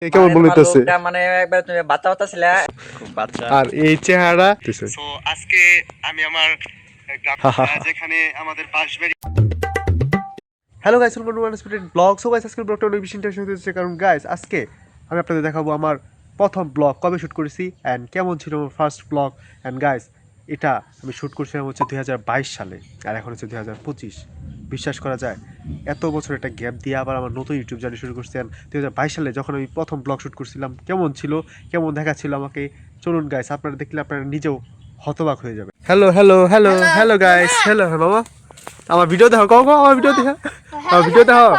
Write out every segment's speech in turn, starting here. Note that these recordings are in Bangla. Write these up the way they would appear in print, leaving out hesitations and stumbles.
কেমন বলিতেছে মানে একবার তুমি বাচ্চা বাচ্চা ছিলে খুব বাচ্চা আর এই চেহারা সো আজকে আমি আমার যেখানে আমাদের বাঁশবাড়ি hello guys welcome to unexpected blog. So guys আজকের ব্লগটা অনেক বেশি ইন্টারেস্টিং হচ্ছে, কারণ গাইস আজকে আমি আপনাদের দেখাবো আমার প্রথম ব্লগ কবে শ্যুট করেছি অ্যান্ড কেমন ছিল আমার ফার্স্ট ব্লগ। অ্যান্ড গাইস এটা আমি শ্যুট করছিলাম হচ্ছে 2022 সালে, আর এখন হচ্ছে 2025। বিশ্বাস করা যায় এত বছর একটা গ্যাপ দিয়ে আবার আমার নতুন ইউটিউব জার্নি শুরু করছি। 2022 সালে যখন আমি প্রথম ব্লগ শ্যুট করছিলাম কেমন ছিল, কেমন দেখাচ্ছিল আমাকে, চলুন গাইস আপনারা দেখলে আপনারা নিজেও হতবাক হয়ে যাবে। Hello hello hello hello guys, hello মামা, আমার ভিডিও দেখো, কও কও আমার ভিডিও দেখো, আমার ভিডিও দেখো,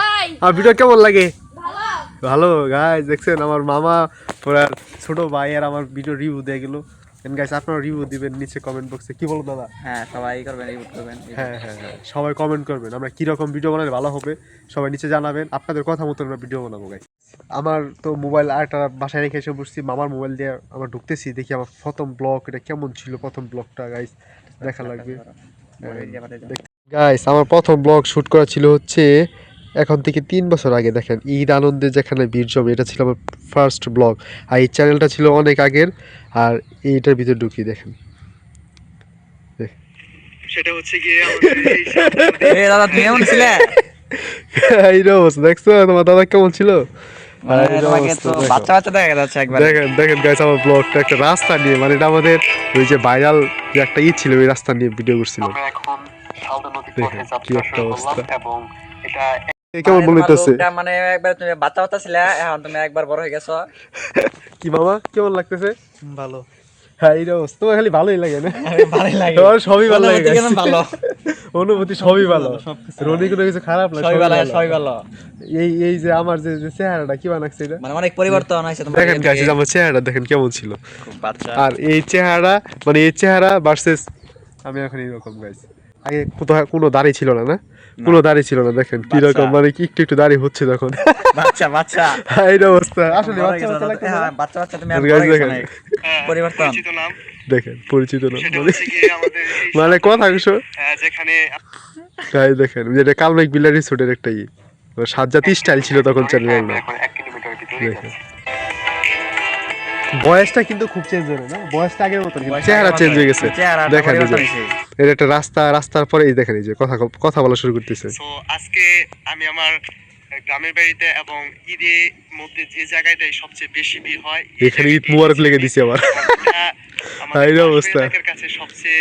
আমার ভিডিও কেমন লাগে? ভালো গাইস, দেখছেন আমার মামা পুরা ছোট ভাই আর আমার ভিডিও রিভিউ দিয়ে গেল। এন্ড গাইস আপনারা রিভিউ দিবেন নিচে কমেন্ট বক্সে, কি বলো দাদা? হ্যাঁ সবাই করবেন রিভিউ করবেন। হ্যাঁ হ্যাঁ হ্যাঁ, সবাই কমেন্ট করবেন আমরা কি রকম ভিডিও বানালে ভালো হবে, সবাই নিচে জানাবেন। আপনাদের কথা মতো আমরা ভিডিও বানাবো গাইস। আমার তো মোবাইল আরেকটা বাসায় রেখে এসে বসছি, মামার মোবাইল দিয়ে আমরা ঢুকতেছি, দেখি আমার প্রথম ব্লগ এটা কেমন ছিল, প্রথম ব্লগটা গাইস দেখা লাগবে। গাইস আমার প্রথম ব্লগ শ্যুট করা ছিল হচ্ছে এখন থেকে 3 বছর আগে। দেখেন ঈদ আনন্দে যেখানে ভিড় জমে, এটা ছিল আমার ফার্স্ট ব্লগ। আর এই চ্যানেলটা ছিল অনেক আগের, আর এইটার ভিতরে ঢুকি দেখেন সেটা হচ্ছে গিয়ে আমাদের এই এ দাদা তুমি কেমন ছিলে? এই অবস্থা দেখছো তোমার দাদা কেমন ছিল? তোমাকে তো বাচ্চা বাচ্চা দেখা যাচ্ছে একবার। দেখেন দেখেন গাইস আমার ব্লগটা একটা রাস্তা নিয়ে, মানে এটা আমাদের ওই যে ভাইরাল যে একটা ছিল ওই রাস্তা নিয়ে ভিডিও করছিলাম। আমরা এখন শালদা নদী পথে কি যাত্রা একটা শুরু অবস্থা। করলাম এবং এটা কেমন বলিতেছে? মানে একবার তুমি বাচ্চা বাচ্চা ছিলে, এখন তুমি একবার বড় হয়ে গেছো। কি মামা কেমন লাগতেছে? ভালো। হ্যাঁ এই অবস্থা, তোমার খালি ভালোই লাগে না? ভালোই লাগে, তোমার সবই ভালো লাগে অনুভূতি কেমন ভালো? অনুভূতি সবই ভালো, রনি কোনো কিছু খারাপ না, সবই ভালো, সবই ভালো। এই এই যে আমার যে চেহারাটা কি বানাচ্ছে এটা, মানে অনেক পরিবর্তন হয়েছে তোমার। দেখেন গাইস আমার চেহারাটা দেখেন কেমন ছিল, খুব বাচ্চা। আর এই চেহারা মানে এই চেহারা ভার্সেস আমি এখন এইরকম গাইস। আগে কোনো দাড়ি ছিল না, না কোনো দাড়ি ছিল না, দেখেন কি রকম মানে কি একটু একটু দাড়ি হচ্ছে তখন। বাচ্চা বাচ্চা এই অবস্থা আসলে বাচ্চা বাচ্চা লাগছে না? হ্যাঁ বাচ্চা বাচ্চা তুমি আর Guys, বড় গেছো দেখেন। না। পরিবর্তন। পরিচিত নাম দেখেন পরিচিত না সেটা মানে হচ্ছে গিয়ে আমাদের এই মানে কথা কিছু যেখানে গাইস দেখেন যেটা কালমেঘ বিলারি সুটের একটা সাজ্জাতি স্টাইল ছিল তখন চ্যানেলের নাম। এখন 1 কিলোমিটার ভিতরে দেখেন বয়সটা কিন্তু খুব চেঞ্জ হলো না, বয়সটা আগের মতো না, চেহারা চেঞ্জ হয়ে গেছে। দেখেন এই যে এর একটা রাস্তার পরে এই দেখেন এই যে কথা বলা শুরু করতেছে। সো আজকে আমি আমার গ্রামের বাড়িতে এবং ঈদের মধ্যে যে জায়গাটায় সবচেয়ে বেশি ভিড় হয় এখানে ঈদ মুবারক লেগে দিছি আবার। এই অবস্থা। আমাদের কাছে সবচেয়ে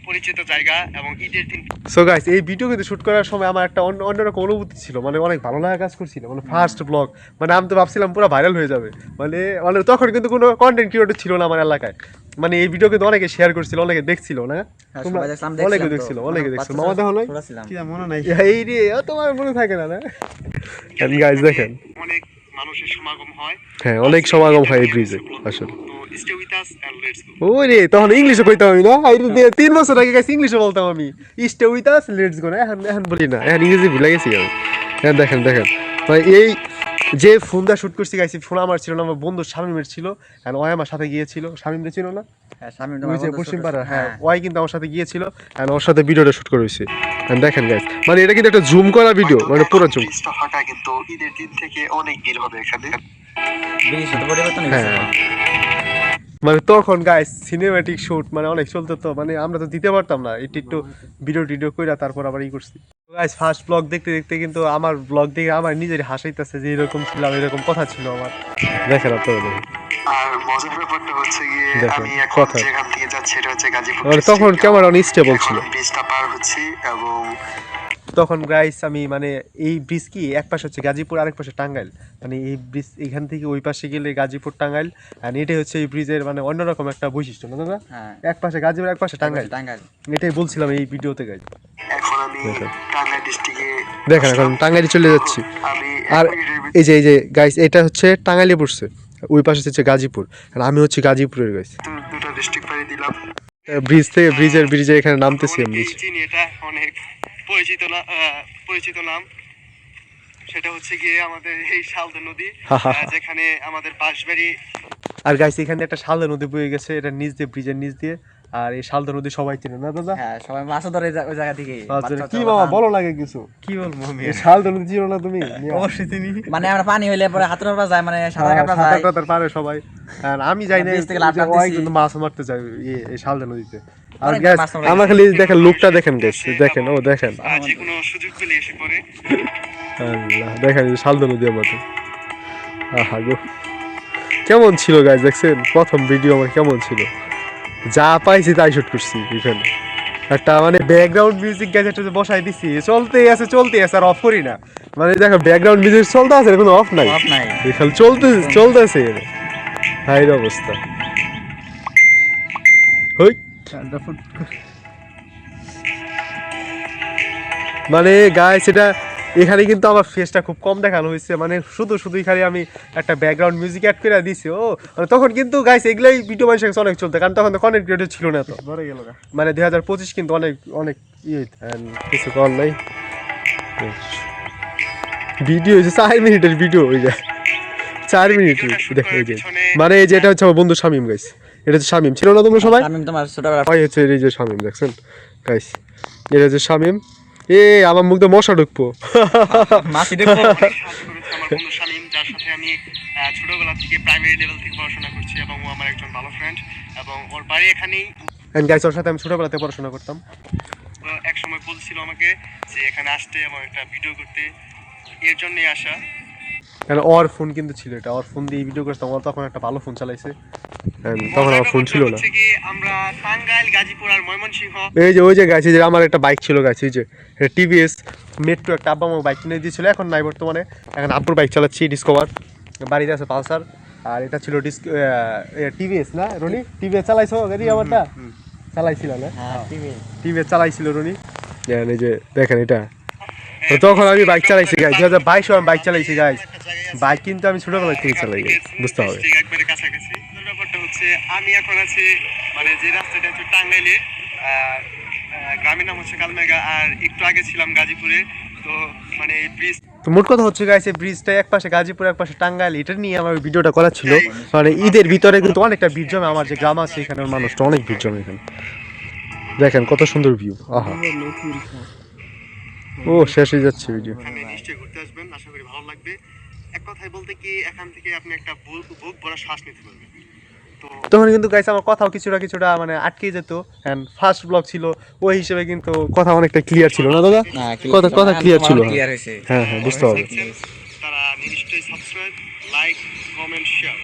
পরিচিত জায়গা এবং ঈদের দিন। সো গাইস এই ভিডিও কিন্তু শুট করার সময় আমার একটা অন্যরকম অনুভূতি ছিল, মানে অনেক ভালো লাগা কাজ করছিল, মানে ফার্স্ট ব্লগ, মানে আমি তো ভাবছিলাম পুরো ভাইরাল হয়ে যাবে, মানে মানে তখন কিন্তু কোনো কন্টেন্ট ক্রিয়েটর ছিল না আমার এলাকায়। মানে এই ভিডিও কিন্তু অনেকে শেয়ার করছিল, অনেকে দেখছিল না, তোমরা অনেকে দেখছিল, অনেকে দেখছিল, মামা দেখো নাই কি মনে নাই এই রে তোমার মনে থাকে না, না গাইস দেখেন অনেক মানুষের সমাগম হয়। হ্যাঁ অনেক সমাগম হয় এই ব্রিজে আসলে। তো stay with us and let's go. ওরে তখন ইংলিশে কইতাম আমি না, 3 বছর আগে গাইস ইংলিশে বলতাম আমি, stay with us let's go না, এখন এখন বলি না, এখন ইংরেজি ভুলে গেছি আমি। হ্যাঁ দেখেন দেখেন মানে এই যে ফোন দা শুট করছি গাইছি, ফোন আমার ছিল না, আমার বন্ধু শামিমের ছিল, আর ওই আমার সাথে গিয়েছিল। শামিম রে ছিল না? হ্যাঁ শামিম ওই তোমার যে বন্ধু পশ্চিম ছোট পাড়া, ছিল। হ্যাঁ ওই কিন্তু আমার সাথে গিয়েছিল, আর ওর সাথে ভিডিওটা শুট করে হয়েছে। দেখেন গাইস মানে এটা কিন্তু একটা জুম করা ভিডিও, মানে পুরো জুম। ব্রিজটা ফাঁকা কিন্তু ঈদের দিন থেকে অনেক ভিড় হবে এখানে। ব্রিজ তো পরিবর্তন হয়েছে। হ্যাঁ মানে তখন গাইস সিনেম্যাটিক শুট মানে অনেক চলতো, তো মানে আমরা তো দিতে পারতাম না, একটু ভিডিও কইরা তারপর আবার করছি। গাইস ফার্স্ট ব্লগ দেখতে দেখতে কিন্তু আমার ব্লগ দেখে আমার নিজের হাসাইতেছে যে এরকম ছিলাম, এরকম কথা ছিল আমার। দেখেন আপনারা আর মজার ব্যাপারটা হচ্ছে গিয়ে দেখেন আমি এখন কথা যেখান থেকে যাচ্ছি এটা হচ্ছে গাজীপুর মানে তখন ক্যামেরা আনস্টেবল ছিল। ব্রিজটা পার হচ্ছি এবং তখন গাইস আমি মানে এই ব্রিজ কি এক পাশে হচ্ছে গাজীপুর, আরেক পাশে টাঙ্গাইল, মানে এই ব্রিজ এখান থেকে ওই পাশে গেলে গাজীপুর টাঙ্গাইল, আর এটাই হচ্ছে এই ব্রিজের মানে অন্যরকম একটা বৈশিষ্ট্য না দাদা? হ্যাঁ এক পাশে গাজীপুর এক পাশে টাঙ্গাইল, টাঙ্গাইল। এটাই বলছিলাম এই ভিডিওতে গাইস। এখন আমি টাঙ্গাইল ডিস্ট্রিক্টে দেখেন এখন টাঙ্গাইলে চলে যাচ্ছি, আমি আর এই যে গাইস এটা হচ্ছে টাঙ্গাইলে পড়ছে, ওই পাশে হচ্ছে গাজীপুর, আর আমি হচ্ছে গাজীপুরের গাইস। দুটো ডিস্ট্রিক্ট পাড়ি দিলাম। ব্রিজ থেকে ব্রিজে এখানে নামতেছি আমি। চিনি এটা অনেক পরিচিত নাম, সেটা হচ্ছে গিয়ে আমাদের এই শালদা নদী যেখানে আমাদের বাঁশবাড়ি। আর গাইস এখানে একটা শালদা নদী বয়ে গেছে, এটা নিচ দিয়ে ব্রিজের নিচ দিয়ে, আর এই শালদা নদী সবাই চেনে না দাদা? হ্যাঁ সবাই মাছ ধরে ওই জায়গা থেকে আচ্ছা, কি মামা বলো লাগে কিছু? কি বলবো আমি এই শালদা নদী চিনো না তুমি? অবশ্যই চিনি। মানে আমরা পানি হইলে পরে হাতের উপর যায়, মানে সাঁতার কাটা যায়। সাঁতার টাতার পারে সবাই, আর আমি যাই না, ব্রিজ থেকে লাফ ওই টানতেছি। কিন্তু মাছ মারতে যাই এই শালদা নদীতে। আর অনেক গ্যাস মাছ মারা আমরা খালি দেখেন লোকটা দেখেন গ্যাস, দেখেন ও দেখেন, যে কোনো সুযোগ পেলে এসে পড়ে। আল্লাহ দেখেন এই শালদা নদী আমাদের। আহা গো, কেমন ছিল গাইস দেখছেন? প্রথম ভিডিও আমার কেমন ছিল, যা পাইছি তাই শুট করছি এখানে। একটা মানে ব্যাকগ্রাউন্ড মিউজিক গাইস একটা যে বসাই দিছি, চলতেই আছে আর অফ করি না। মানে দেখো ব্যাকগ্রাউন্ড মিউজিক চলতে আছে, কোনো অফ নাই, অফ নাই। খালি চলতেছে হাইর অবস্থা। হই মানে গাইস এটা এখানে কিন্তু আমার ফেসটা খুব কম দেখানো হয়েছে, মানে শুধু খালি আমি একটা ব্যাকগ্রাউন্ড মিউজিক অ্যাড করে দিছি। ও মানে তখন কিন্তু গাইস এগুলাই ভিডিও মানুষের কাছে অনেক চলতে, কারণ তখন তো কন্টেন্ট ক্রিয়েটর ছিল না, তো ধরে গেল মানে 2025 কিন্তু অনেক কিছু কর নাই। ভিডিও হয়েছে 4 মিনিটের ভিডিও, ওই যে 4 মিনিটের দেখো এই যে, মানে এই যে এটা হচ্ছে আমার বন্ধু শামিম গাইস, এটা হচ্ছে শামিম, ছিল না তোমরা সবাই? আমি তোমার ছোটবেলা ভাই হচ্ছে এই যে শামিম, দেখছেন গাইস, এটা হচ্ছে শামিম। আমার মুখ দিয়ে মশা ঢুকবো। মাছি দেখো। সাহায্য করেছে আমার বন্ধু শামীম, যার সাথে আমি ছোটবেলা থেকে প্রাইমারি লেভেল থেকে পড়াশোনা করছি, এবং ও আমার একজন ভালো ফ্রেন্ড, এবং ওর বাড়ি এখানেই। এন্ড গাইস ওর সাথে আমি ছোটবেলাতে পড়াশোনা করতাম। এক সময় বলছিল আমাকে যে এখানে আসতে এবং একটা ভিডিও করতে, এর জন্যই আসা। কারণ ওর ফোন কিন্তু ছিল, এটা ওর ফোন দিয়ে ভিডিও করতাম, ওর তখন একটা ভালো ফোন চালাইছে, তখন আমার ফোন ছিল না। হচ্ছে কি আমরা টাঙ্গাইল, গাজীপুর আর ময়মনসিংহ। ওই যে গাইছে যে আমার একটা বাইক ছিল গাইছে, এই যে টিভিএস মেট্রো, একটা আব্বা আমার বাইক কিনে দিয়েছিল, এখন নাই বর্তমানে, এখন আব্বুর বাইক চালাচ্ছি ডিসকভার, বাড়িতে আছে পালসার। আর এটা ছিল টিভিএস না রনি? টিভিএস চালাইছো গাড়ি আমারটা? চালাইছিল না? হ্যাঁ টিভিএস চালাইছিল রনি। এই যে দেখেন এটা, তো তখন আমি বাইক চালাইছি গাইস, 2022 আমি বাইক চালাইছি গাইস। বাইক কিন্তু আমি ছোটবেলা থেকে চালাই, বুঝতে হবে। একবারে কাছাকাছি। ব্যাপারটা হচ্ছে আমি এখন আছি মানে যে রাস্তাটা হচ্ছে টাঙ্গাইলে, গ্রামের নাম হচ্ছে কালমেঘা, আর একটু আগে ছিলাম গাজীপুরে। তো মানে এই ব্রিজ, তো মোট কথা হচ্ছে গাইস, এই ব্রিজটা এক পাশে গাজীপুর এক পাশে টাঙ্গাইল, এটা নিয়ে আমার ভিডিওটা করা ছিল। মানে ঈদের ভিতরে কিন্তু অনেকটা ভিড় জমে, আমার যে গ্রাম আছে এখানের মানুষটা অনেক ভিড় জমে এখানে। দেখেন কত সুন্দর ভিউ, আহা ও শেষ হয়ে যাচ্ছে ভিডিও। এখানে নিশ্চয়ই ঘুরতে আসবেন, আশা করি ভালো লাগবে। এক কথায় বলতে কি, এখান থেকে আপনি একটা বুক ভরা শ্বাস নিতে পারবেন। তো তখন কিন্তু গাইস আমার কথাও কিছুটা মানে আটকে যেত, এন্ড ফার্স্ট ব্লগ ছিল, ওই হিসেবে কিন্তু কথা অনেকটা ক্লিয়ার ছিল না দাদা? কথা ক্লিয়ার ছিল, ক্লিয়ার হয়েছে। হ্যাঁ বুঝতে হবে। তারা নিশ্চয়ই subscribe, like, comment, share.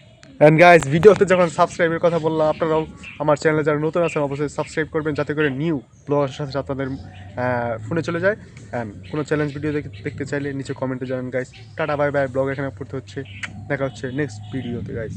And guys ভিডিওতে যখন সাবস্ক্রাইবের কথা বললাম, আপনারাও আমার চ্যানেলে যারা নতুন আছেন অবশ্যই সাবস্ক্রাইব করবেন, যাতে করে নিউ ব্লগের সাথে সাথে আপনাদের ফোনে চলে যায়। অ্যান্ড কোনো চ্যালেঞ্জ ভিডিও দেখতে চাইলে নিচে কমেন্টে জানান guys. Tata bye bye, blog এখানে পড়তে হচ্ছে, দেখা হচ্ছে নেক্সট ভিডিওতে গাইস।